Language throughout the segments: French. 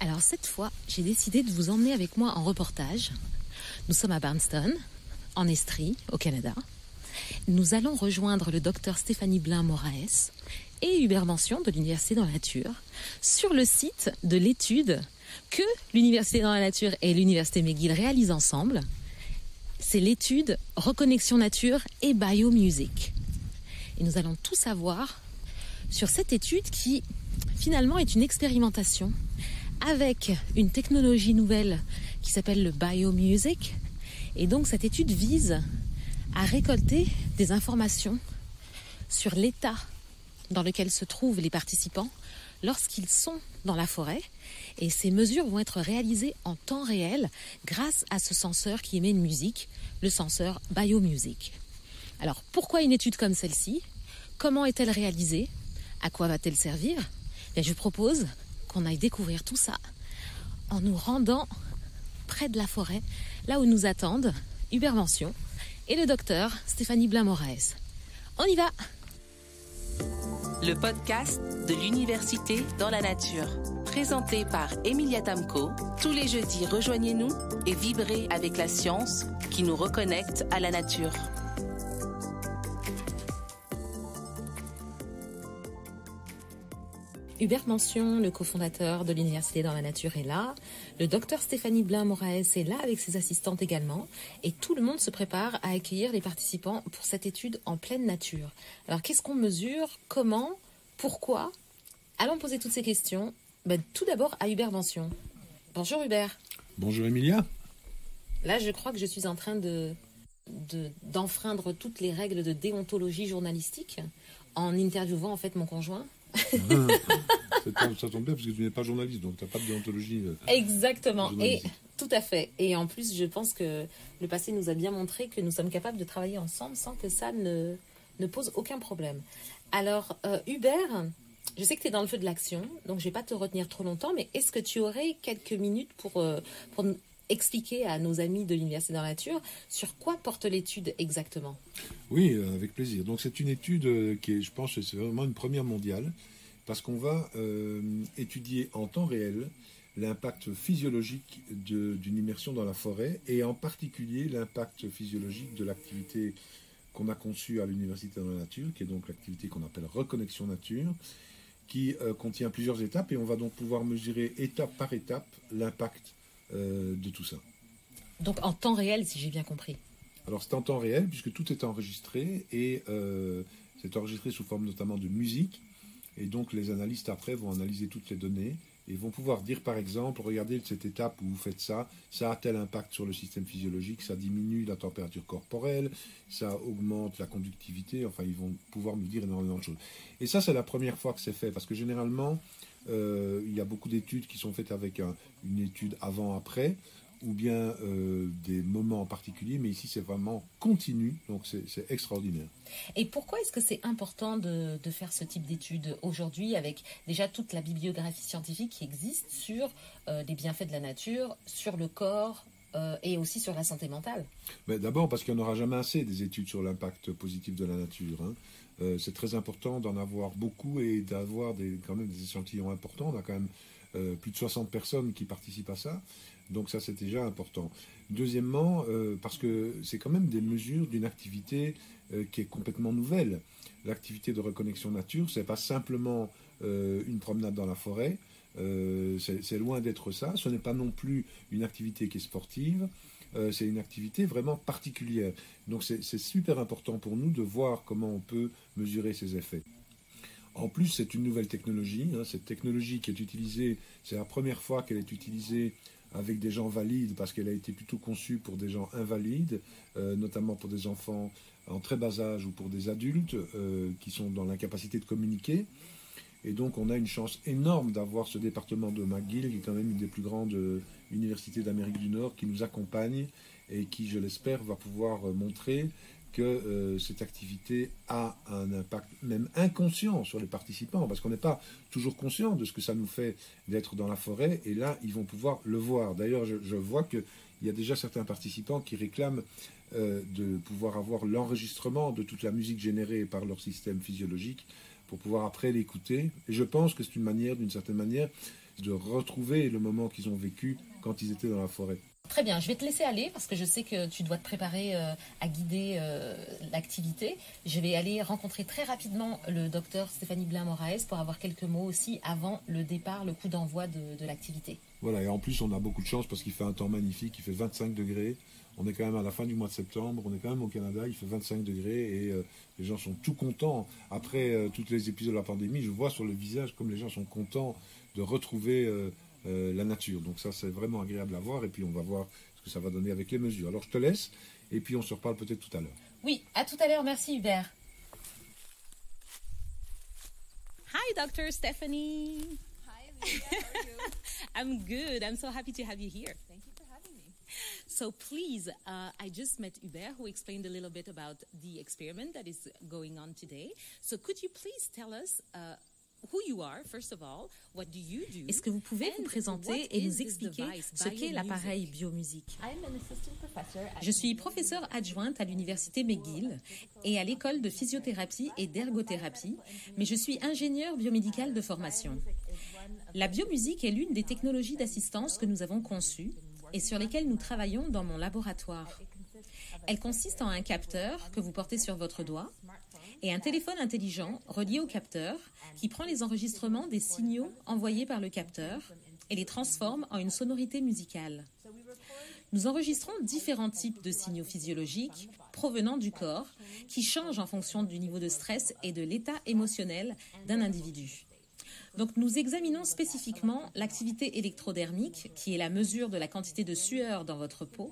Alors cette fois, j'ai décidé de vous emmener avec moi en reportage. Nous sommes à Barnston, en Estrie, au Canada. Nous allons rejoindre le docteur Stéphanie Blain-Moraes et Hubert Mention de l'Université dans la Nature sur le site de l'étude que l'Université dans la Nature et l'Université McGill réalisent ensemble. C'est l'étude Reconnexion Nature et Biomusic. Et nous allons tout savoir sur cette étude qui finalement est une expérimentation avec une technologie nouvelle qui s'appelle le Biomusic. Et donc cette étude vise à récolter des informations sur l'état dans lequel se trouvent les participants lorsqu'ils sont dans la forêt. Et ces mesures vont être réalisées en temps réel grâce à ce senseur qui émet une musique, le senseur Biomusic. Alors pourquoi une étude comme celle-ci? Comment est-elle réalisée? À quoi va-t-elle servir? Bien, je propose qu'on aille découvrir tout ça en nous rendant près de la forêt, là où nous attendent Hubert Mention et le docteur Stéphanie Blain-Moraes. On y va! Le podcast de l'Université dans la Nature. Présenté par Emilia Tamco. Tous les jeudis, rejoignez-nous et vibrez avec la science qui nous reconnecte à la nature. Hubert Mention, le cofondateur de l'Université dans la Nature, est là. Le docteur Stéphanie Blain-Moraes est là avec ses assistantes également. Et tout le monde se prépare à accueillir les participants pour cette étude en pleine nature. Alors, qu'est-ce qu'on mesure? Comment? Pourquoi? Allons poser toutes ces questions. Tout d'abord à Hubert Mention. Bonjour Hubert. Bonjour Emilia. Là, je crois que je suis en train d'enfreindre toutes les règles de déontologie journalistique en interviewant en fait mon conjoint. Ça tombe bien parce que tu n'es pas journaliste, donc tu n'as pas de déontologie. Exactement, et tout à fait. Et en plus, je pense que le passé nous a bien montré que nous sommes capables de travailler ensemble sans que ça ne pose aucun problème. Alors, Hubert, je sais que tu es dans le feu de l'action, donc je ne vais pas te retenir trop longtemps, mais est-ce que tu aurais quelques minutes pour nous expliquer à nos amis de l'Université dans la Nature sur quoi porte l'étude exactement? Oui, avec plaisir. Donc c'est une étude qui est, je pense, c'est vraiment une première mondiale, parce qu'on va étudier en temps réel l'impact physiologique d'une immersion dans la forêt, et en particulier l'impact physiologique de l'activité qu'on a conçue à l'Université dans la Nature, qui est donc l'activité qu'on appelle Reconnexion Nature, qui contient plusieurs étapes, et on va donc pouvoir mesurer étape par étape l'impact de tout ça. Donc en temps réel, si j'ai bien compris. Alors c'est en temps réel puisque tout est enregistré, et c'est enregistré sous forme notamment de musique, et donc les analystes après vont analyser toutes les données et vont pouvoir dire par exemple, regardez cette étape où vous faites ça a tel impact sur le système physiologique, ça diminue la température corporelle, ça augmente la conductivité, enfin ils vont pouvoir nous dire énormément de choses. Et ça c'est la première fois que c'est fait, parce que généralement il y a beaucoup d'études qui sont faites avec une étude avant-après, ou bien des moments en particulier, mais ici c'est vraiment continu, donc c'est extraordinaire. Et pourquoi est-ce que c'est important de faire ce type d'études aujourd'hui, avec déjà toute la bibliographie scientifique qui existe sur les bienfaits de la nature, sur le corps et aussi sur la santé mentale? Mais d'abord parce qu'il n'y en aura jamais assez des études sur l'impact positif de la nature, hein. C'est très important d'en avoir beaucoup et d'avoir quand même des échantillons importants. On a quand même plus de 60 personnes qui participent à ça. Donc ça, c'est déjà important. Deuxièmement, parce que c'est quand même des mesures d'une activité qui est complètement nouvelle. L'activité de reconnexion nature, c'est pas simplement une promenade dans la forêt. C'est loin d'être ça. Ce n'est pas non plus une activité qui est sportive. C'est une activité vraiment particulière. Donc c'est super important pour nous de voir comment on peut mesurer ces effets. En plus, c'est une nouvelle technologie. Cette technologie qui est utilisée, c'est la première fois qu'elle est utilisée avec des gens valides, parce qu'elle a été plutôt conçue pour des gens invalides, notamment pour des enfants en très bas âge ou pour des adultes qui sont dans l'incapacité de communiquer. Et donc on a une chance énorme d'avoir ce département de McGill, qui est quand même une des plus grandes universités d'Amérique du Nord, qui nous accompagne et qui, je l'espère, va pouvoir montrer que cette activité a un impact même inconscient sur les participants, parce qu'on n'est pas toujours conscient de ce que ça nous fait d'être dans la forêt, et là ils vont pouvoir le voir. D'ailleurs je vois qu'il y a déjà certains participants qui réclament de pouvoir avoir l'enregistrement de toute la musique générée par leur système physiologique pour pouvoir après l'écouter, et je pense que c'est une manière, d'une certaine manière, de retrouver le moment qu'ils ont vécu quand ils étaient dans la forêt. Très bien, je vais te laisser aller parce que je sais que tu dois te préparer à guider l'activité. Je vais aller rencontrer très rapidement le docteur Stéphanie Blain-Moraes pour avoir quelques mots aussi avant le départ, le coup d'envoi de l'activité. Voilà, et en plus on a beaucoup de chance parce qu'il fait un temps magnifique, il fait 25 degrés. On est quand même à la fin du mois de septembre, on est quand même au Canada, il fait 25 degrés et les gens sont tout contents. Après tous les épisodes de la pandémie, je vois sur le visage comme les gens sont contents de retrouver la nature. Donc ça, c'est vraiment agréable à voir et puis on va voir ce que ça va donner avec les mesures. Alors je te laisse et puis on se reparle peut-être tout à l'heure. Oui, à tout à l'heure. Merci Hubert. Hi, Dr. Stephanie. Hi, Amelia. How are you? I'm good. I'm so happy to have you here. Thank you for having me. So please, I just met Hubert who explained a little bit about the experiment that is going on today. So could you please tell us who you are, first of all, what do you do? Est-ce que vous pouvez vous and présenter what et is nous this expliquer device, ce qu'est Biomusic? l'appareil biomusique? I'm an assistant professor at Je suis professeure adjointe à l'université McGill et à l'école de physiothérapie et d'ergothérapie, mais je suis ingénieure biomédicale de formation. La biomusique est l'une des technologies d'assistance que nous avons conçues et sur lesquelles nous travaillons dans mon laboratoire. Elle consiste en un capteur que vous portez sur votre doigt et un téléphone intelligent relié au capteur qui prend les enregistrements des signaux envoyés par le capteur et les transforme en une sonorité musicale. Nous enregistrons différents types de signaux physiologiques provenant du corps qui changent en fonction du niveau de stress et de l'état émotionnel d'un individu. Donc nous examinons spécifiquement l'activité électrodermique, qui est la mesure de la quantité de sueur dans votre peau,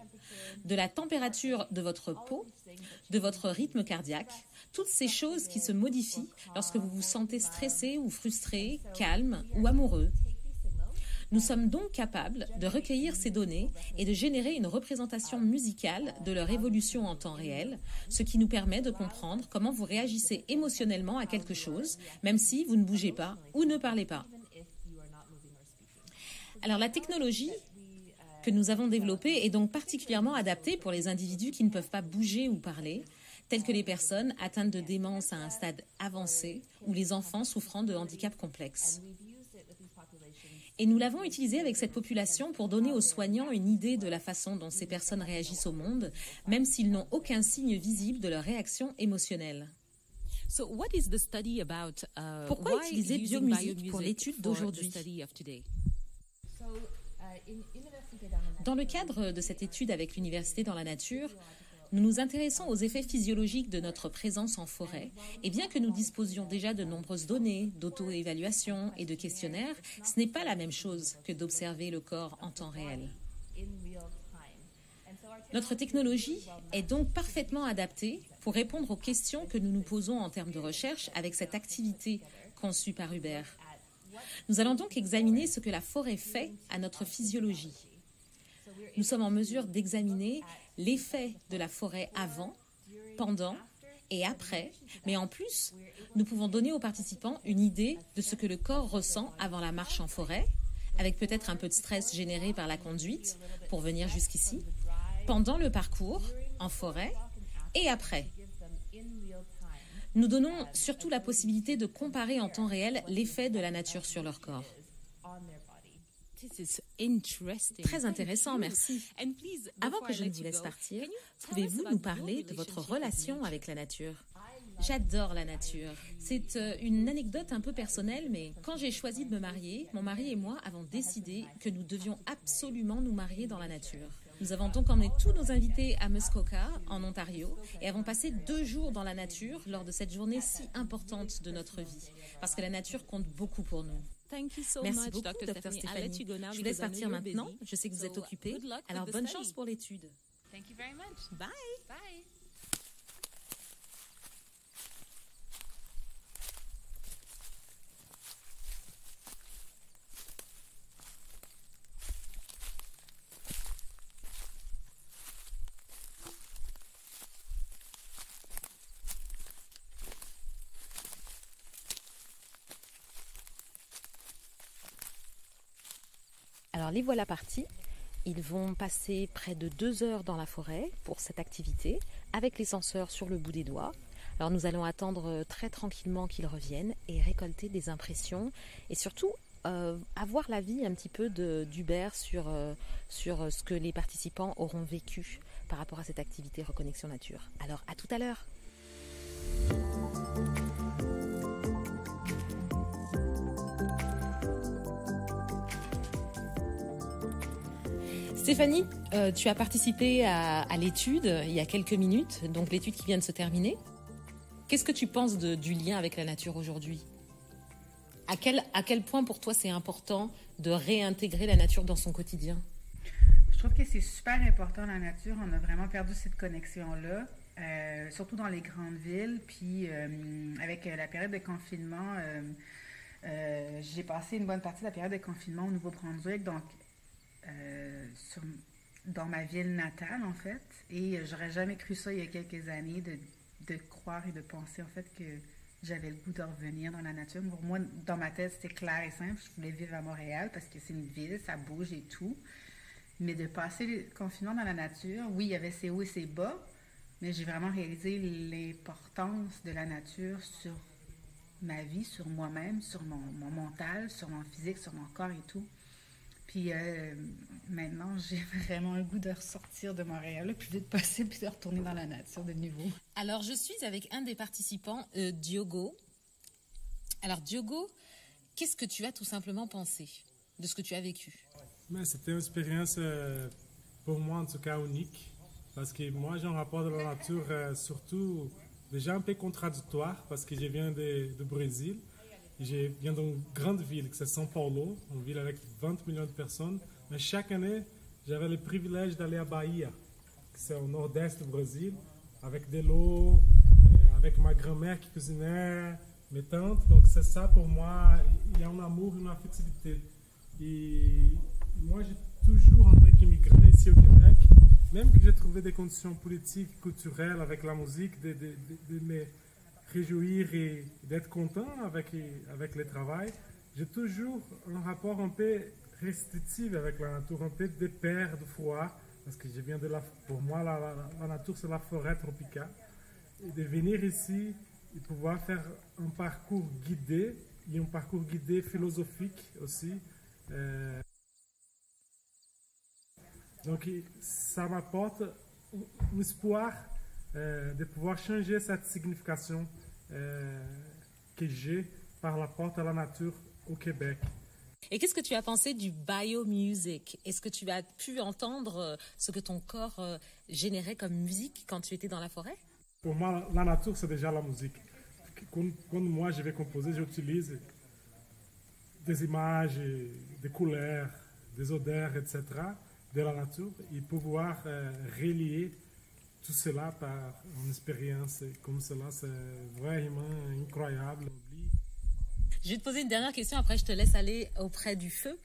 de la température de votre peau, de votre rythme cardiaque, toutes ces choses qui se modifient lorsque vous vous sentez stressé ou frustré, calme ou amoureux. Nous sommes donc capables de recueillir ces données et de générer une représentation musicale de leur évolution en temps réel, ce qui nous permet de comprendre comment vous réagissez émotionnellement à quelque chose, même si vous ne bougez pas ou ne parlez pas. Alors la technologie que nous avons développée est donc particulièrement adaptée pour les individus qui ne peuvent pas bouger ou parler, tels que les personnes atteintes de démence à un stade avancé ou les enfants souffrant de handicaps complexes. Et nous l'avons utilisé avec cette population pour donner aux soignants une idée de la façon dont ces personnes réagissent au monde, même s'ils n'ont aucun signe visible de leur réaction émotionnelle. So what is the study about? Pourquoi Why utiliser using biomusique pour l'étude for the d'aujourd'hui? study of today? Dans le cadre de cette étude avec l'Université dans la nature, nous nous intéressons aux effets physiologiques de notre présence en forêt, et bien que nous disposions déjà de nombreuses données, d'auto-évaluation et de questionnaires, ce n'est pas la même chose que d'observer le corps en temps réel. Notre technologie est donc parfaitement adaptée pour répondre aux questions que nous nous posons en termes de recherche avec cette activité conçue par Hubert. Nous allons donc examiner ce que la forêt fait à notre physiologie. Nous sommes en mesure d'examiner l'effet de la forêt avant, pendant et après, mais en plus, nous pouvons donner aux participants une idée de ce que le corps ressent avant la marche en forêt, avec peut-être un peu de stress généré par la conduite pour venir jusqu'ici, pendant le parcours en forêt et après. Nous donnons surtout la possibilité de comparer en temps réel l'effet de la nature sur leur corps. This is interesting. Très intéressant, merci. And please, Avant before que I je ne let vous you laisse go, partir, can you tell pouvez-vous us nous about parler your de votre relationship with relation nature? avec la nature? J'adore la nature. C'est une anecdote un peu personnelle, mais quand j'ai choisi de me marier, mon mari et moi avons décidé que nous devions absolument nous marier dans la nature. Nous avons donc emmené tous nos invités à Muskoka, en Ontario, et avons passé 2 jours dans la nature lors de cette journée si importante de notre vie, parce que la nature compte beaucoup pour nous. Thank you so Merci much, beaucoup, Dr. Dr. Stephanie. I'll let Stéphanie. you go now Je vous laisse because I know partir you're maintenant. busy. Je sais que vous êtes So, occupé. good luck with Alors, the bonne study. chance pour l'étude. Thank you very much. Bye. Bye. Alors les voilà partis. Ils vont passer près de 2 heures dans la forêt pour cette activité, avec les senseurs sur le bout des doigts. Alors nous allons attendre très tranquillement qu'ils reviennent et récolter des impressions et surtout avoir l'avis un petit peu d'Hubert sur ce que les participants auront vécu par rapport à cette activité Reconnexion Nature. Alors, à tout à l'heure. Stéphanie, tu as participé à l'étude il y a quelques minutes, donc l'étude qui vient de se terminer. Qu'est-ce que tu penses du lien avec la nature aujourd'hui ? À quel point pour toi c'est important de réintégrer la nature dans son quotidien ? Je trouve que c'est super important la nature. On a vraiment perdu cette connexion-là, surtout dans les grandes villes. Puis avec la période de confinement, j'ai passé une bonne partie de la période de confinement au Nouveau-Brunswick, donc dans ma ville natale en fait. Et j'aurais jamais cru ça il y a quelques années de croire et de penser en fait que j'avais le goût de revenir dans la nature. Pour moi, dans ma tête, c'était clair et simple. Je voulais vivre à Montréal parce que c'est une ville, ça bouge et tout. Mais de passer le confinement dans la nature, oui, il y avait ses hauts et ses bas, mais j'ai vraiment réalisé l'importance de la nature sur ma vie, sur moi-même, sur mon mental, sur mon physique, sur mon corps et tout. Puis maintenant, j'ai vraiment le goût de ressortir de Montréal le plus vite possible puis de retourner dans la nature de nouveau. Alors, je suis avec un des participants, Diogo. Alors, Diogo, qu'est-ce que tu as tout simplement pensé de ce que tu as vécu ? Mais c'était une expérience, pour moi en tout cas, unique. Parce que moi, j'ai un rapport de la nature surtout déjà un peu contradictoire parce que je viens du Brésil. Je viens d'une grande ville, c'est São Paulo, une ville avec 20 millions de personnes. Mais chaque année, j'avais le privilège d'aller à Bahia, c'est au nord-est du Brésil, avec de l'eau, avec ma grand-mère qui cuisinait, mes tantes. Donc c'est ça pour moi, il y a un amour, une affectivité. Et moi, j'ai toujours, en tant qu'immigrant ici au Québec, même que j'ai trouvé des conditions politiques, culturelles avec la musique, de me réjouir et d'être content avec le travail, j'ai toujours un rapport un peu restrictif avec la nature, un peu de peur, de froid, parce que je viens pour moi, la nature, c'est la forêt tropicale. Et de venir ici et pouvoir faire un parcours guidé, et un parcours guidé philosophique aussi. Donc, ça m'apporte un espoir de pouvoir changer cette signification que j'ai par rapport à la nature au Québec. Et qu'est-ce que tu as pensé du biomusic ? Est-ce que tu as pu entendre ce que ton corps générait comme musique quand tu étais dans la forêt ? Pour moi, la nature, c'est déjà la musique. Quand moi, je vais composer, j'utilise des images, des couleurs, des odeurs, etc., de la nature, et pouvoir relier tout cela par une expérience comme cela, c'est vraiment incroyable. Je vais te poser une dernière question, après je te laisse aller auprès du feu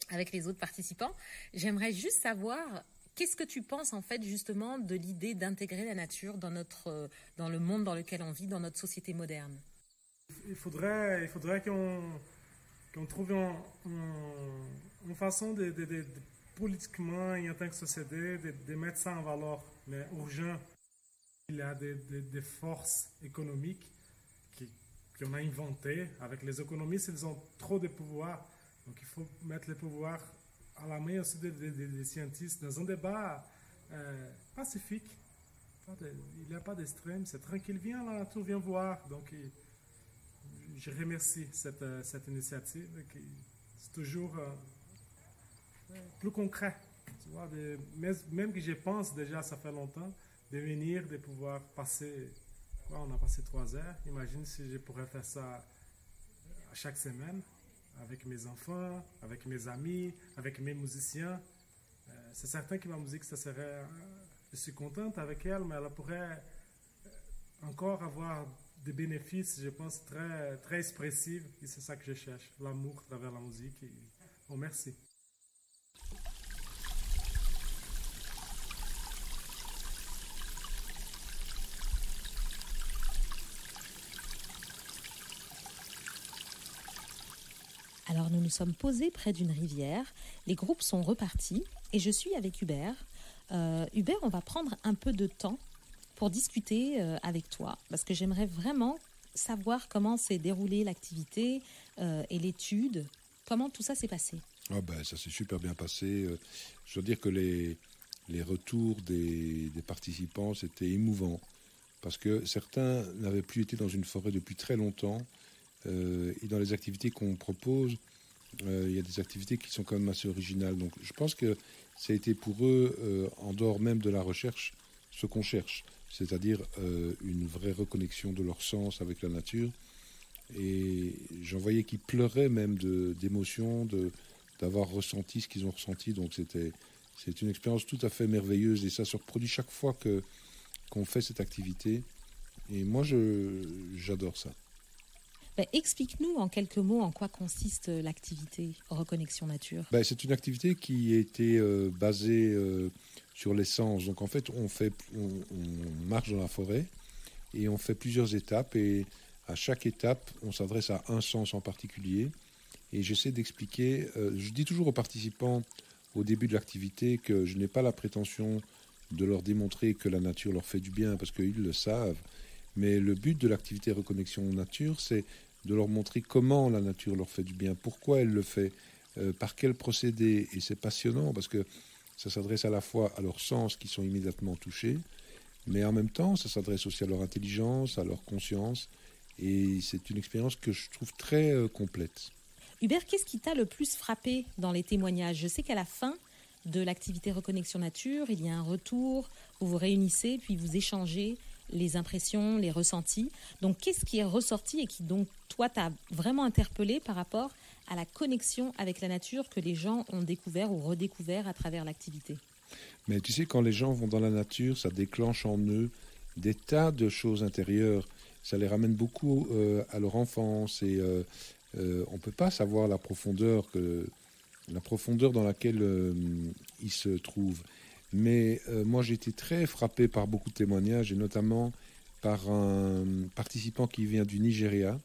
avec les autres participants. J'aimerais juste savoir, qu'est-ce que tu penses en fait justement de l'idée d'intégrer la nature dans le monde dans lequel on vit, dans notre société moderne ? Il faudrait qu'on trouve une façon de politiquement et en tant que société de mettre ça en valeur, mais urgent. Il y a des forces économiques qu'on a inventées. Avec les économistes, ils ont trop de pouvoir. Donc il faut mettre le pouvoir à la main aussi des scientifiques dans un débat pacifique. Il n'y a pas d'extrême, c'est tranquille. Viens, la nature, viens voir. Donc je remercie cette initiative. C'est toujours plus concret. Tu vois, même que je pense déjà, ça fait longtemps, de venir, de pouvoir passer. On a passé 3 heures. Imagine si je pourrais faire ça à chaque semaine avec mes enfants, avec mes amis, avec mes musiciens. C'est certain que ma musique, ça serait... Je suis contente avec elle, mais elle pourrait encore avoir des bénéfices, je pense, très, très expressifs. Et c'est ça que je cherche, l'amour à travers la musique. Et... Bon, merci. Alors nous nous sommes posés près d'une rivière, les groupes sont repartis et je suis avec Hubert. Hubert, on va prendre un peu de temps pour discuter avec toi parce que j'aimerais vraiment savoir comment s'est déroulée l'activité et l'étude Comment tout ça s'est passé? Ah ben, ça s'est super bien passé. Je dois dire que les retours des participants, c'était émouvant. Parce que certains n'avaient plus été dans une forêt depuis très longtemps. Et dans les activités qu'on propose, il y a des activités qui sont quand même assez originales. Donc je pense que ça a été pour eux, en dehors même de la recherche, ce qu'on cherche. C'est-à-dire une vraie reconnexion de leur sens avec la nature. Et j'en voyais qui pleuraient même d'émotion, d'avoir ressenti ce qu'ils ont ressenti. Donc c'est une expérience tout à fait merveilleuse et ça se reproduit chaque fois qu'on fait cette activité. Et moi, j'adore ça. Explique-nous en quelques mots en quoi consiste l'activité Reconnexion Nature. C'est une activité qui a été basée sur les sens. Donc en fait, on marche dans la forêt et on fait plusieurs étapes. Et à chaque étape, on s'adresse à un sens en particulier. Et j'essaie d'expliquer, je dis toujours aux participants au début de l'activité que je n'ai pas la prétention de leur démontrer que la nature leur fait du bien, parce qu'ils le savent. Mais le but de l'activité Reconnexion Nature, c'est de leur montrer comment la nature leur fait du bien, pourquoi elle le fait, par quel procédé. Et c'est passionnant, parce que ça s'adresse à la fois à leurs sens qui sont immédiatement touchés, mais en même temps, ça s'adresse aussi à leur intelligence, à leur conscience. Et c'est une expérience que je trouve très complète. Hubert, qu'est-ce qui t'a le plus frappé dans les témoignages? Je sais qu'à la fin de l'activité Reconnexion Nature, il y a un retour, vous vous réunissez, puis vous échangez les impressions, les ressentis. Donc, qu'est-ce qui est ressorti et qui, donc, toi, t'a vraiment interpellé par rapport à la connexion avec la nature que les gens ont découvert ou redécouvert à travers l'activité? Mais tu sais, quand les gens vont dans la nature, ça déclenche en eux des tas de choses intérieures. Ça les ramène beaucoup à leur enfance et on ne peut pas savoir la profondeur dans laquelle ils se trouvent. Mais moi, j'ai été très frappé par beaucoup de témoignages, et notamment par un participant qui vient du Nigeria.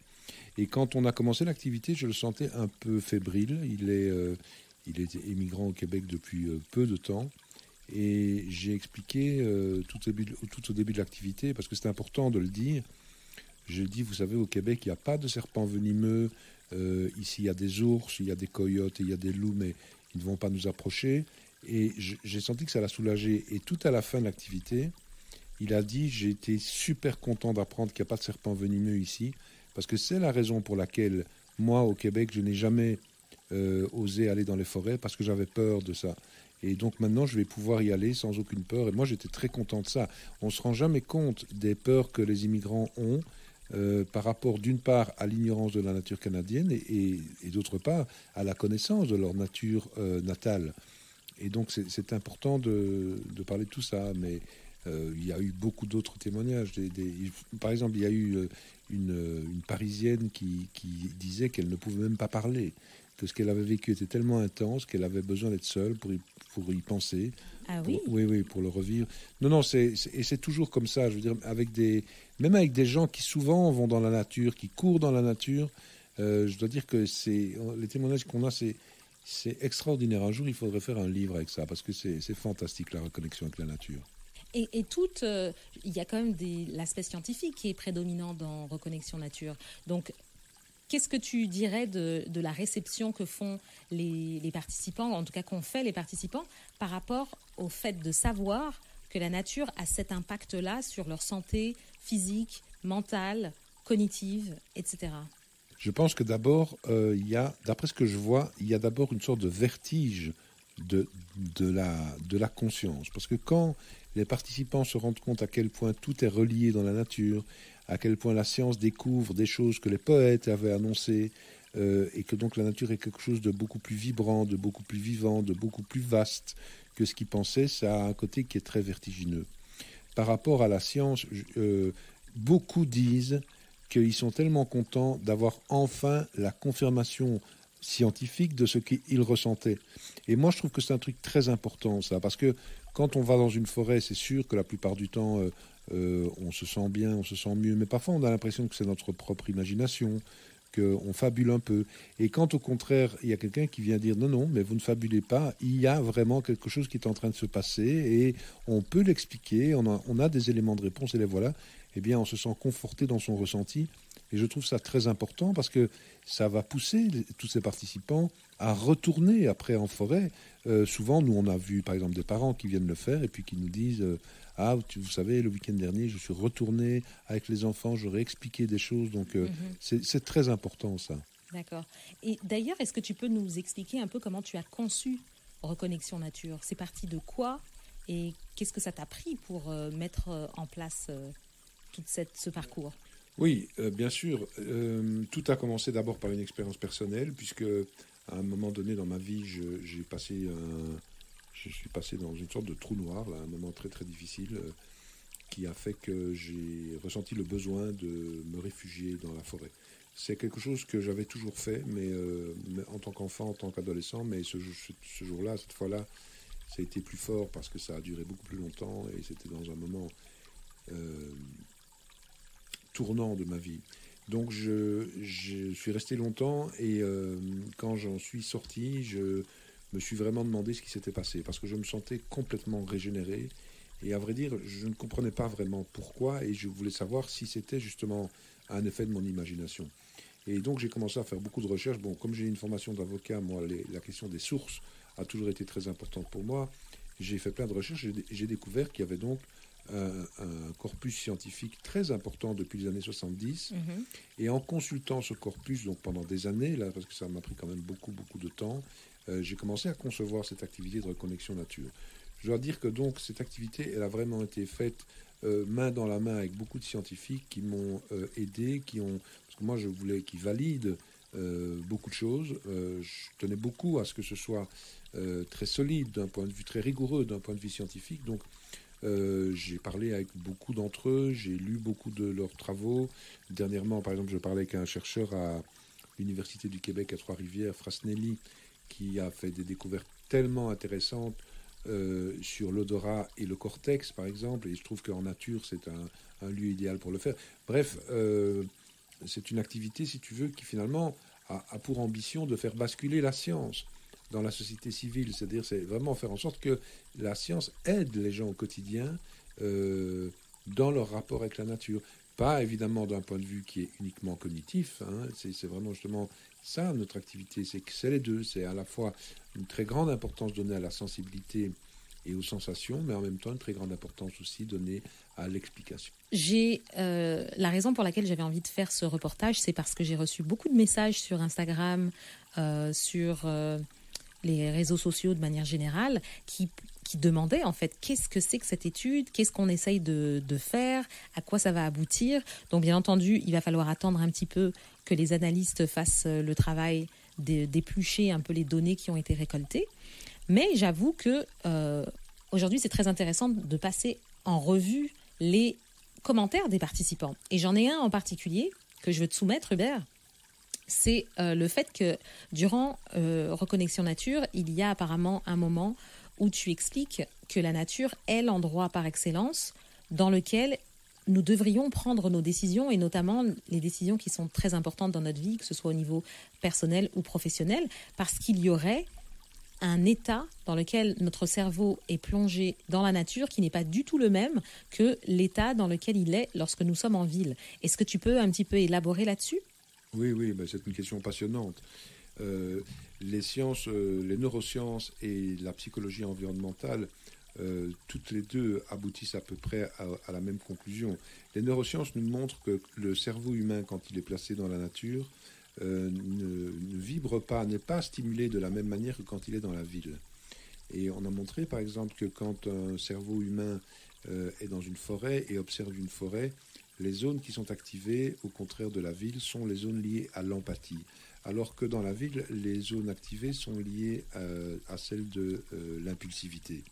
Et quand on a commencé l'activité, je le sentais un peu fébrile. Il est émigrant au Québec depuis peu de temps. Et j'ai expliqué tout au début de l'activité, parce que c'est important de le dire. Je dis, vous savez, au Québec, il n'y a pas de serpents venimeux. Ici, il y a des ours, il y a des coyotes, et il y a des loups, mais ils ne vont pas nous approcher. Et j'ai senti que ça l'a soulagé. Et tout à la fin de l'activité, il a dit, j'ai été super content d'apprendre qu'il n'y a pas de serpents venimeux ici, parce que c'est la raison pour laquelle, moi, au Québec, je n'ai jamais osé aller dans les forêts, parce que j'avais peur de ça. Et donc maintenant, je vais pouvoir y aller sans aucune peur. Et moi, j'étais très content de ça. On ne se rend jamais compte des peurs que les immigrants ont par rapport, d'une part, à l'ignorance de la nature canadienne et d'autre part, à la connaissance de leur nature natale. Et donc, c'est important de parler de tout ça. Mais il y a eu beaucoup d'autres témoignages. Par exemple, il y a eu une Parisienne qui disait qu'elle ne pouvait même pas parler, que ce qu'elle avait vécu était tellement intense qu'elle avait besoin d'être seule pour y penser. Ah oui? Oui, pour le revivre. Non, c'est toujours comme ça. Je veux dire, même avec des gens qui souvent vont dans la nature, qui courent dans la nature, je dois dire que les témoignages qu'on a, c'est extraordinaire. Un jour, il faudrait faire un livre avec ça, parce que c'est fantastique, la reconnexion avec la nature. Et il y a quand même l'aspect scientifique qui est prédominant dans Reconnexion Nature. Donc, qu'est-ce que tu dirais de la réception que font les participants, en tout cas qu'ont fait les participants, par rapport au fait de savoir que la nature a cet impact-là sur leur santé physique, mentale, cognitive, etc. Je pense que d'abord, d'après ce que je vois, il y a d'abord une sorte de vertige de la conscience. Parce que quand les participants se rendent compte à quel point tout est relié dans la nature, à quel point la science découvre des choses que les poètes avaient annoncées, et que donc la nature est quelque chose de beaucoup plus vibrant, de beaucoup plus vivant, de beaucoup plus vaste que ce qu'ils pensaient, ça a un côté qui est très vertigineux. Par rapport à la science, beaucoup disent qu'ils sont tellement contents d'avoir enfin la confirmation scientifique de ce qu'ils ressentaient. Et moi, je trouve que c'est un truc très important, ça, parce que quand on va dans une forêt, c'est sûr que la plupart du temps, on se sent bien, on se sent mieux, mais parfois on a l'impression que c'est notre propre imagination, qu'on fabule un peu. Et quand au contraire, il y a quelqu'un qui vient dire non, mais vous ne fabulez pas, il y a vraiment quelque chose qui est en train de se passer et on peut l'expliquer, on a des éléments de réponse et les voilà, eh bien on se sent conforté dans son ressenti Et je trouve ça très important parce que ça va pousser tous ces participants à retourner après en forêt. Souvent, nous, on a vu, par exemple, des parents qui viennent le faire et puis qui nous disent ah, vous savez, le week-end dernier, je suis retourné avec les enfants, j'aurais expliqué des choses. Donc, c'est très important, ça. D'accord. Et d'ailleurs, est-ce que tu peux nous expliquer un peu comment tu as conçu Reconnexion Nature? C'est parti de quoi et qu'est-ce que ça t'a pris pour mettre en place tout ce parcours? Oui, bien sûr. Tout a commencé d'abord par une expérience personnelle, puisque à un moment donné dans ma vie, je suis passé dans une sorte de trou noir, là, un moment très très difficile, qui a fait que j'ai ressenti le besoin de me réfugier dans la forêt. C'est quelque chose que j'avais toujours fait, mais en tant qu'enfant, en tant qu'adolescent, mais ce jour-là, cette fois-là, ça a été plus fort parce que ça a duré beaucoup plus longtemps et c'était dans un moment tournant de ma vie. Donc je suis resté longtemps et quand j'en suis sorti, je me suis vraiment demandé ce qui s'était passé parce que je me sentais complètement régénéré et à vrai dire, je ne comprenais pas vraiment pourquoi et je voulais savoir si c'était justement un effet de mon imagination. Et donc j'ai commencé à faire beaucoup de recherches. Bon, comme j'ai une formation d'avocat, moi, la question des sources a toujours été très importante pour moi. J'ai fait plein de recherches et j'ai découvert qu'il y avait donc un corpus scientifique très important depuis les années 70. Et en consultant ce corpus donc pendant des années, là, parce que ça m'a pris quand même beaucoup de temps, j'ai commencé à concevoir cette activité de reconnexion nature. Je dois dire que donc cette activité, elle a vraiment été faite main dans la main avec beaucoup de scientifiques qui m'ont aidé, parce que moi je voulais qu'ils valident beaucoup de choses. Je tenais beaucoup à ce que ce soit très solide d'un point de vue, très rigoureux d'un point de vue scientifique. Donc j'ai parlé avec beaucoup d'entre eux, j'ai lu beaucoup de leurs travaux. Dernièrement, par exemple, je parlais avec un chercheur à l'Université du Québec à Trois-Rivières, Frasnelli, qui a fait des découvertes tellement intéressantes sur l'odorat et le cortex, par exemple, et je trouve qu'en nature, c'est un lieu idéal pour le faire. Bref, c'est une activité, si tu veux, qui finalement a pour ambition de faire basculer la science dans la société civile, c'est-à-dire c'est vraiment faire en sorte que la science aide les gens au quotidien dans leur rapport avec la nature. Pas évidemment d'un point de vue qui est uniquement cognitif, hein, c'est vraiment justement ça notre activité, c'est les deux, c'est à la fois une très grande importance donnée à la sensibilité et aux sensations, mais en même temps une très grande importance aussi donnée à l'explication. La raison pour laquelle j'avais envie de faire ce reportage, c'est parce que j'ai reçu beaucoup de messages sur Instagram, sur les réseaux sociaux de manière générale, qui demandaient en fait qu'est-ce que c'est que cette étude, qu'est-ce qu'on essaye de faire, à quoi ça va aboutir. Donc bien entendu, il va falloir attendre un petit peu que les analystes fassent le travail d'éplucher un peu les données qui ont été récoltées. Mais j'avoue que aujourd'hui, c'est très intéressant de passer en revue les commentaires des participants. Et j'en ai un en particulier que je veux te soumettre, Hubert. C'est le fait que durant Reconnexion Nature, il y a apparemment un moment où tu expliques que la nature est l'endroit par excellence dans lequel nous devrions prendre nos décisions, et notamment les décisions qui sont très importantes dans notre vie, que ce soit au niveau personnel ou professionnel, parce qu'il y aurait un état dans lequel notre cerveau est plongé dans la nature qui n'est pas du tout le même que l'état dans lequel il est lorsque nous sommes en ville. Est-ce que tu peux un petit peu élaborer là-dessus ? Oui, ben c'est une question passionnante. Les sciences, les neurosciences et la psychologie environnementale, toutes les deux aboutissent à peu près à la même conclusion. Les neurosciences nous montrent que le cerveau humain, quand il est placé dans la nature, ne vibre pas, n'est pas stimulé de la même manière que quand il est dans la ville. Et on a montré par exemple que quand un cerveau humain est dans une forêt et observe une forêt, les zones qui sont activées, au contraire de la ville, sont les zones liées à l'empathie. Alors que dans la ville, les zones activées sont liées à celles de l'impulsivité.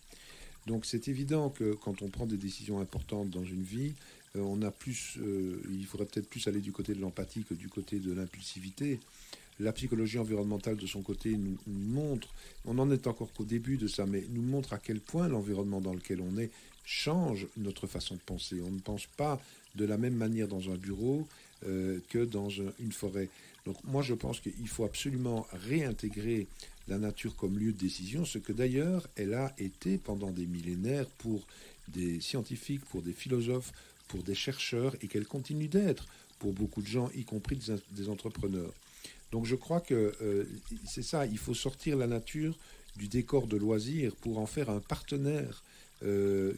Donc c'est évident que quand on prend des décisions importantes dans une vie, il faudrait peut-être plus aller du côté de l'empathie que du côté de l'impulsivité. La psychologie environnementale, de son côté, nous montre, on n'en est encore qu'au début de ça, mais nous montre à quel point l'environnement dans lequel on est change notre façon de penser. On ne pense pas de la même manière dans un bureau que dans une forêt. Donc moi, je pense qu'il faut absolument réintégrer la nature comme lieu de décision, ce que d'ailleurs elle a été pendant des millénaires pour des scientifiques, pour des philosophes, pour des chercheurs, et qu'elle continue d'être pour beaucoup de gens, y compris des entrepreneurs. Donc je crois que c'est ça, il faut sortir la nature du décor de loisirs pour en faire un partenaire le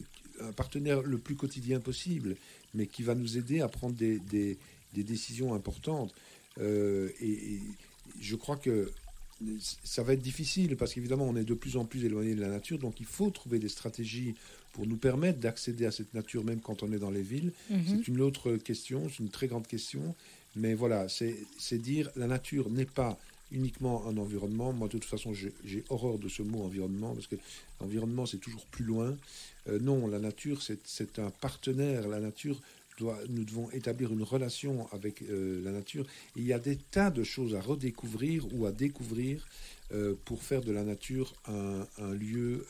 plus quotidien possible, mais qui va nous aider à prendre des décisions importantes. Et je crois que ça va être difficile parce qu'évidemment on est de plus en plus éloigné de la nature, donc il faut trouver des stratégies pour nous permettre d'accéder à cette nature même quand on est dans les villes. C'est une autre question, c'est une très grande question, mais voilà, c'est dire la nature n'est pas uniquement un environnement. Moi de toute façon j'ai horreur de ce mot environnement parce que l'environnement c'est toujours plus loin. Non, la nature c'est un partenaire, la nature nous devons établir une relation avec la nature. Et il y a des tas de choses à redécouvrir ou à découvrir pour faire de la nature un lieu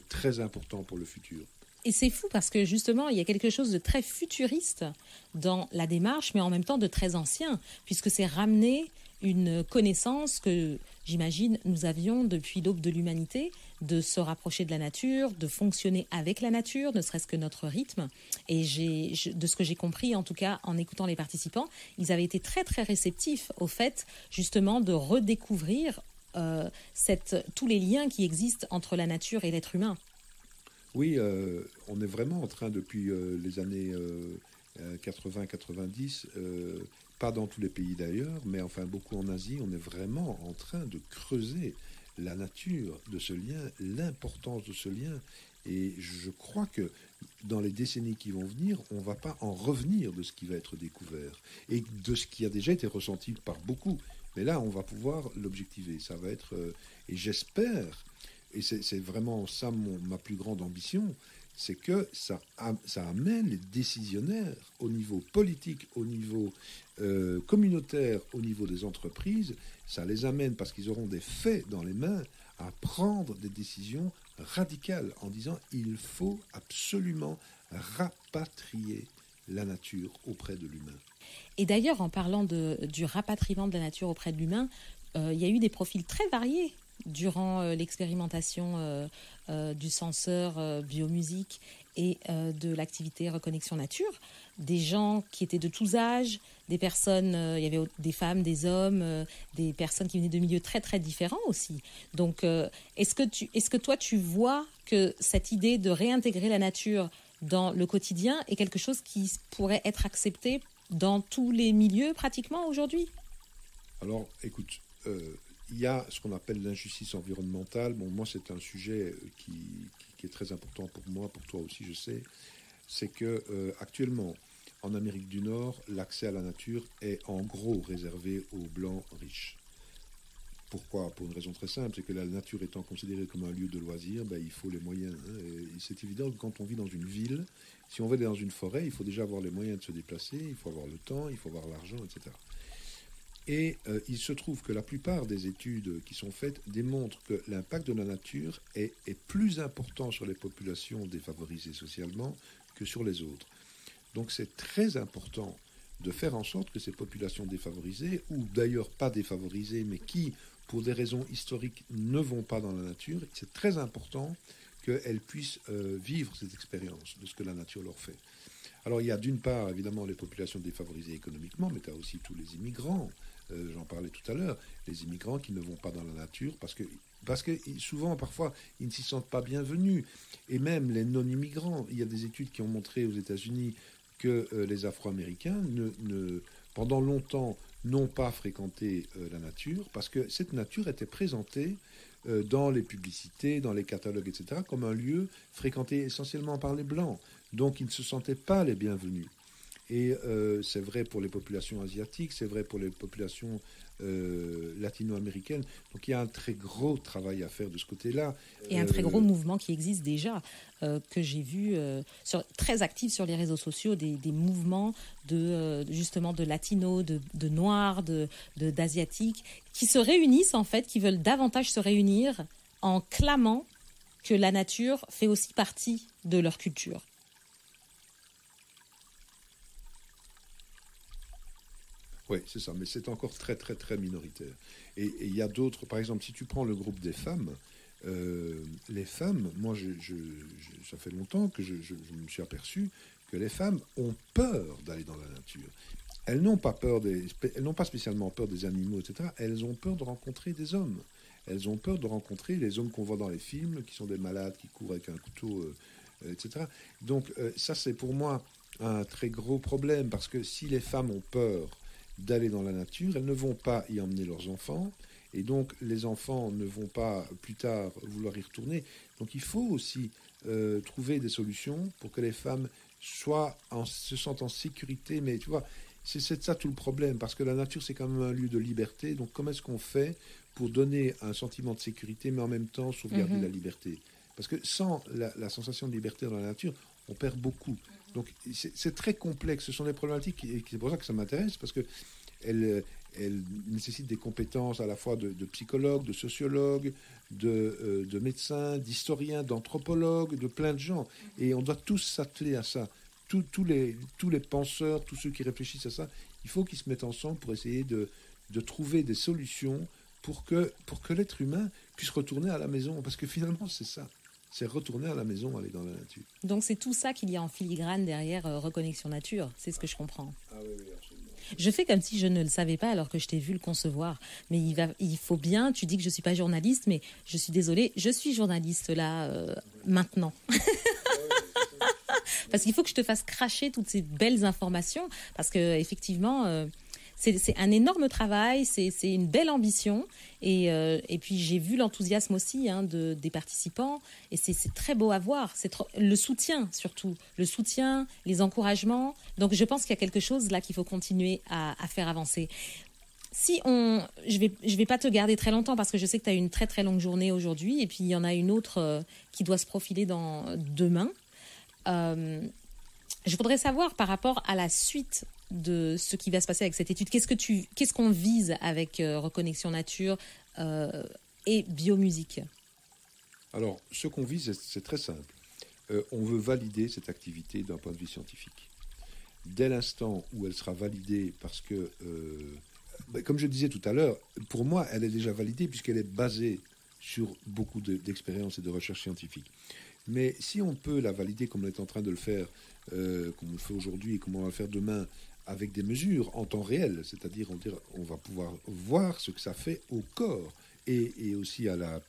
très important pour le futur. Et c'est fou parce que justement, il y a quelque chose de très futuriste dans la démarche, mais en même temps de très ancien, puisque c'est ramener une connaissance que, j'imagine, nous avions depuis l'aube de l'humanité, de se rapprocher de la nature, de fonctionner avec la nature, ne serait-ce que notre rythme. Et de ce que j'ai compris, en tout cas, en écoutant les participants, ils avaient été très, très réceptifs au fait, justement, de redécouvrir tous les liens qui existent entre la nature et l'être humain. Oui, on est vraiment en train, depuis les années 80-90, pas dans tous les pays d'ailleurs, mais enfin beaucoup en Asie, on est vraiment en train de creuser la nature de ce lien, l'importance de ce lien. Et je crois que dans les décennies qui vont venir, on ne va pas en revenir de ce qui va être découvert et de ce qui a déjà été ressenti par beaucoup. Mais là, on va pouvoir l'objectiver. Ça va être... et j'espère, et c'est vraiment ça ma plus grande ambition, c'est que ça amène les décisionnaires au niveau politique, au niveau communautaire, au niveau des entreprises, ça les amène parce qu'ils auront des faits dans les mains à prendre des décisions radicales en disant il faut absolument rapatrier la nature auprès de l'humain. Et d'ailleurs, en parlant du rapatriement de la nature auprès de l'humain, il y a eu des profils très variés durant l'expérimentation du senseur biomusique et de l'activité reconnexion nature. Des gens qui étaient de tous âges, des personnes, il y avait des femmes, des hommes, des personnes qui venaient de milieux très très différents aussi. Donc, est-ce que toi tu vois que cette idée de réintégrer la nature dans le quotidien est quelque chose qui pourrait être accepté dans tous les milieux pratiquement aujourd'hui? Alors, écoute, il y a ce qu'on appelle l'injustice environnementale. Bon, moi, c'est un sujet qui est très important pour moi, pour toi aussi, je sais. C'est que actuellement, en Amérique du Nord, l'accès à la nature est en gros réservé aux Blancs riches. Pourquoi? Pour une raison très simple, c'est que la nature étant considérée comme un lieu de loisir, il faut les moyens. Et c'est évident que quand on vit dans une ville, si on veut aller dans une forêt, il faut déjà avoir les moyens de se déplacer, il faut avoir le temps, il faut avoir l'argent, etc. Et il se trouve que la plupart des études qui sont faites démontrent que l'impact de la nature est plus important sur les populations défavorisées socialement que sur les autres. Donc c'est très important de faire en sorte que ces populations défavorisées, ou d'ailleurs pas défavorisées, mais qui, pour des raisons historiques, ne vont pas dans la nature, c'est très important qu'elles puissent vivre cette expérience de ce que la nature leur fait. Alors il y a d'une part évidemment les populations défavorisées économiquement, mais tu as aussi tous les immigrants. J'en parlais tout à l'heure, les immigrants qui ne vont pas dans la nature parce que souvent, parfois, ils ne s'y sentent pas bienvenus. Et même les non-immigrants, il y a des études qui ont montré aux États-Unis que les Afro-Américains, pendant longtemps, n'ont pas fréquenté la nature parce que cette nature était présentée dans les publicités, dans les catalogues, etc., comme un lieu fréquenté essentiellement par les Blancs. Donc, ils ne se sentaient pas les bienvenus. Et c'est vrai pour les populations asiatiques, c'est vrai pour les populations latino-américaines. Donc il y a un très gros travail à faire de ce côté-là. Et un très gros mouvement qui existe déjà, que j'ai vu très actif sur les réseaux sociaux, des mouvements justement de latinos, de noirs, d'asiatiques, qui se réunissent en fait, qui veulent davantage se réunir en clamant que la nature fait aussi partie de leur culture. Oui, c'est ça, mais c'est encore très, très, très minoritaire. Et il y a d'autres, par exemple, si tu prends le groupe des femmes, les femmes, moi, ça fait longtemps que je me suis aperçu que les femmes ont peur d'aller dans la nature. elles n'ont pas spécialement peur des animaux, etc. Elles ont peur de rencontrer des hommes. Elles ont peur de rencontrer les hommes qu'on voit dans les films, qui sont des malades, qui courent avec un couteau, etc. Donc ça, c'est pour moi un très gros problème, parce que si les femmes ont peur d'aller dans la nature, elles ne vont pas y emmener leurs enfants, et donc les enfants ne vont pas plus tard vouloir y retourner. Donc il faut aussi trouver des solutions pour que les femmes se sentent en sécurité. Mais tu vois, c'est ça tout le problème, parce que la nature, c'est quand même un lieu de liberté. Donc comment est-ce qu'on fait pour donner un sentiment de sécurité, mais en même temps sauvegarder la liberté? Parce que sans la sensation de liberté dans la nature, on perd beaucoup. Donc c'est très complexe. Ce sont des problématiques, et c'est pour ça que ça m'intéresse, parce que elles nécessitent des compétences à la fois de psychologues, de sociologues, de médecins, d'historiens, d'anthropologues, de plein de gens. Et on doit tous s'atteler à ça. Tous les penseurs, tous ceux qui réfléchissent à ça, il faut qu'ils se mettent ensemble pour essayer de trouver des solutions pour que l'être humain puisse retourner à la maison. Parce que finalement, c'est ça. C'est retourner à la maison, aller dans la nature. Donc c'est tout ça qu'il y a en filigrane derrière Reconnexion Nature, c'est ce que je comprends. Ah oui, absolument. Je fais comme si je ne le savais pas alors que je t'ai vu le concevoir. Mais il faut bien, tu dis que je ne suis pas journaliste, mais je suis désolée, je suis journaliste là, maintenant. Parce qu'il faut que je te fasse cracher toutes ces belles informations, parce qu'effectivement, c'est un énorme travail, c'est une belle ambition, et puis j'ai vu l'enthousiasme aussi des participants, et c'est très beau à voir, le soutien surtout, le soutien, les encouragements. Donc je pense qu'il y a quelque chose là qu'il faut continuer à faire avancer. Je vais pas te garder très longtemps, parce que je sais que tu as une très très longue journée aujourd'hui, et puis il y en a une autre qui doit se profiler demain. Je voudrais savoir, par rapport à la suite de ce qui va se passer avec cette étude, qu'est-ce qu'on vise avec Reconnexion Nature et biomusique? Alors, ce qu'on vise, c'est très simple. On veut valider cette activité d'un point de vue scientifique. Dès l'instant où elle sera validée, parce que, comme je disais tout à l'heure, pour moi, elle est déjà validée puisqu'elle est basée sur beaucoup d'expériences et de recherches scientifiques. Mais si on peut la valider comme on est en train de le faire, comme on le fait aujourd'hui et comme on va le faire demain, avec des mesures en temps réel, c'est-à-dire on va pouvoir voir ce que ça fait au corps et aussi à la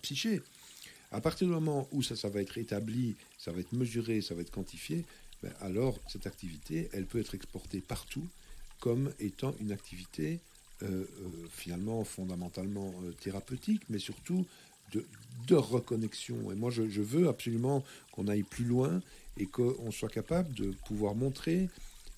psyché. À partir du moment où ça va être établi, ça va être mesuré, ça va être quantifié, alors cette activité, elle peut être exportée partout comme étant une activité finalement fondamentalement thérapeutique, mais surtout de reconnexion. Et moi, je veux absolument qu'on aille plus loin et qu'on soit capable de pouvoir montrer,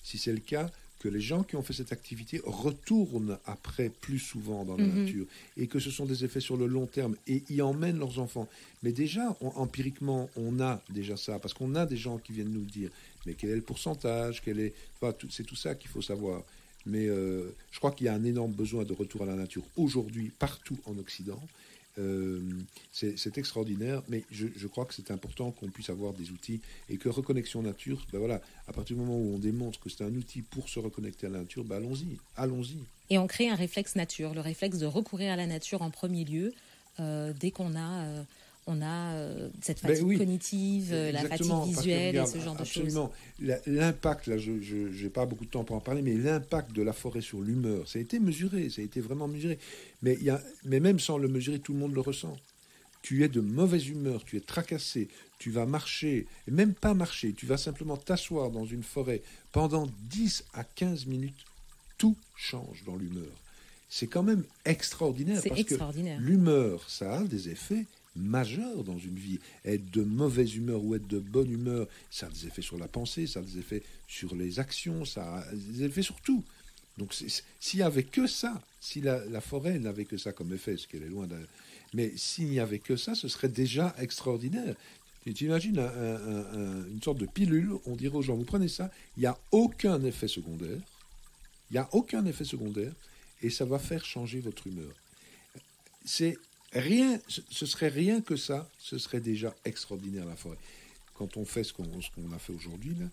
si c'est le cas, que les gens qui ont fait cette activité retournent après plus souvent dans la nature, et que ce sont des effets sur le long terme, et y emmènent leurs enfants. Mais déjà, empiriquement, on a déjà ça, parce qu'on a des gens qui viennent nous le dire. Mais quel est le pourcentage, c'est tout ça qu'il faut savoir. Mais je crois qu'il y a un énorme besoin de retour à la nature aujourd'hui, partout en Occident. C'est extraordinaire, mais je crois que c'est important qu'on puisse avoir des outils, et que Reconnexion Nature, voilà, à partir du moment où on démontre que c'est un outil pour se reconnecter à la nature, allons-y. Et on crée un réflexe nature, le réflexe de recourir à la nature en premier lieu, dès qu'on a cette fatigue cognitive, la fatigue visuelle, et ce genre de choses. Absolument. L'impact, là, je n'ai pas beaucoup de temps pour en parler, mais l'impact de la forêt sur l'humeur, ça a été mesuré, ça a été vraiment mesuré. Mais même sans le mesurer, tout le monde le ressent. Tu es de mauvaise humeur, tu es tracassé, tu vas marcher, et même pas marcher, tu vas simplement t'asseoir dans une forêt pendant 10 à 15 minutes, tout change dans l'humeur. C'est quand même extraordinaire, parce que l'humeur, ça a des effets majeur dans une vie. Être de mauvaise humeur ou être de bonne humeur, ça a des effets sur la pensée, ça a des effets sur les actions, ça a des effets sur tout. Donc s'il n'y avait que ça, si la forêt n'avait que ça comme effet, ce qu'elle est loin d'un... Mais s'il n'y avait que ça, ce serait déjà extraordinaire. Tu imagines une sorte de pilule, on dirait aux gens, vous prenez ça, il n'y a aucun effet secondaire, et ça va faire changer votre humeur. Ce serait rien que ça, ce serait déjà extraordinaire, la forêt. Quand on fait ce qu'on a fait aujourd'hui, là,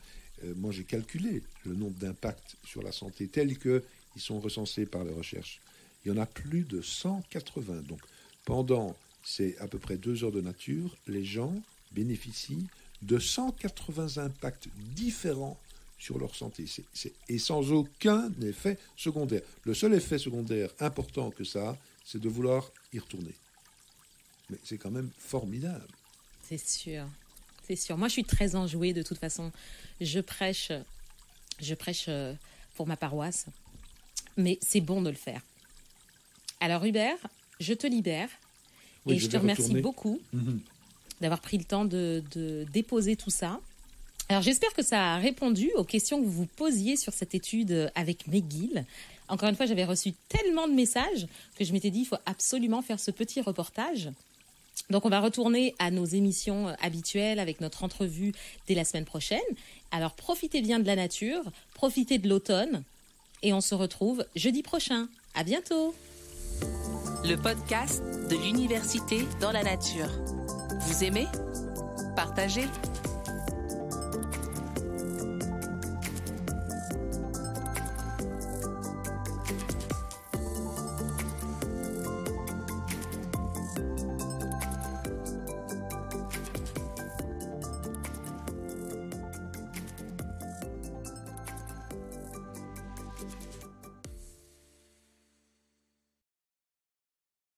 moi j'ai calculé le nombre d'impacts sur la santé tels qu'ils sont recensés par les recherches. Il y en a plus de 180. Donc pendant c'est à peu près 2 heures de nature, les gens bénéficient de 180 impacts différents sur leur santé. Et sans aucun effet secondaire. Le seul effet secondaire important que ça a, c'est de vouloir y retourner. Mais c'est quand même formidable. C'est sûr. C'est sûr. Moi, je suis très enjouée de toute façon. Je prêche pour ma paroisse. Mais c'est bon de le faire. Alors, Hubert, je te libère. Oui, et je te remercie beaucoup Mm-hmm. d'avoir pris le temps de déposer tout ça. Alors, j'espère que ça a répondu aux questions que vous vous posiez sur cette étude avec McGill. Encore une fois, j'avais reçu tellement de messages que je m'étais dit, il faut absolument faire ce petit reportage. Donc, on va retourner à nos émissions habituelles avec notre entrevue dès la semaine prochaine. Alors, profitez bien de la nature, profitez de l'automne et on se retrouve jeudi prochain. À bientôt! Le podcast de l'Université dans la nature. Vous aimez? Partagez!